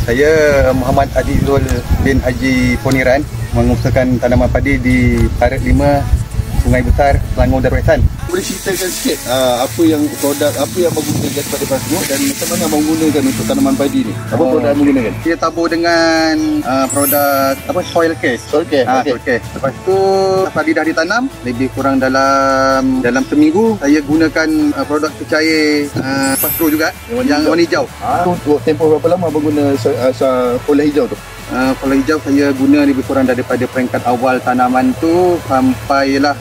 Saya Muhammad Adizul bin Haji Poniran, mengusahakan tanaman padi di Parit 5, Sungai Besar, Selangor Darul Ihsan. Boleh ceritakan sikit apa yang produk, apa yang abang gunakan pada Fazgrow dan macam mana abang gunakan untuk tanaman padi ni? Apa produk abang gunakan? Kita tabur dengan produk soil care. Soil care. Okay. Soil care. Lepas tu padi dah ditanam, lebih kurang dalam seminggu saya gunakan produk cecair Fazgrow juga yang warna hijau. Untuk tempoh berapa lama abang guna pola hijau tu? Pola hijau saya guna lebih kurang daripada peringkat awal tanaman tu sampailah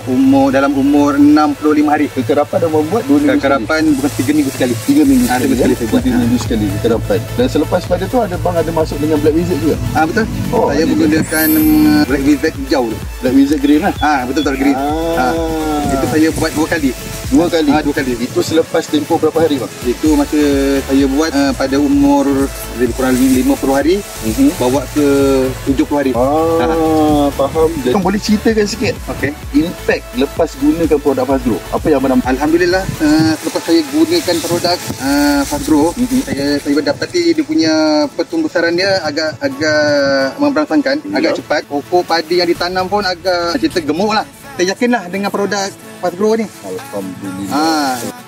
dalam umur 65 hari. Kekerapan dah membuat 2 minggu Kekerapan bukan 3 minggu sekali. 3 minggu sekali. 3 minggu sekali saya buat. 3 minggu sekali kekerapan. Dan selepas pada tu ada masuk dengan Black Wizard juga? Betul. Saya menggunakan Black Wizard hijau tu. Black Wizard green lah? Betul green. Itu saya buat 2 kali. 2 kali? 2 kali. Itu selepas tempoh berapa hari bang? Itu masa saya buat pada umur lebih kurang 50 hari, bawa ke 70 hari. Faham. Dan boleh ceritakan sikit impact lepas gunakan produk Fazgrow? Apa yang abang? Alhamdulillah, selepas saya gunakan produk Fazgrow, saya dapati dia punya pertumbuhan dia agak memberangsangkan, agak cepat. Pokok padi yang ditanam pun agak gemuk lah. Saya yakinlah dengan produk Fazgrow ni. Alhamdulillah.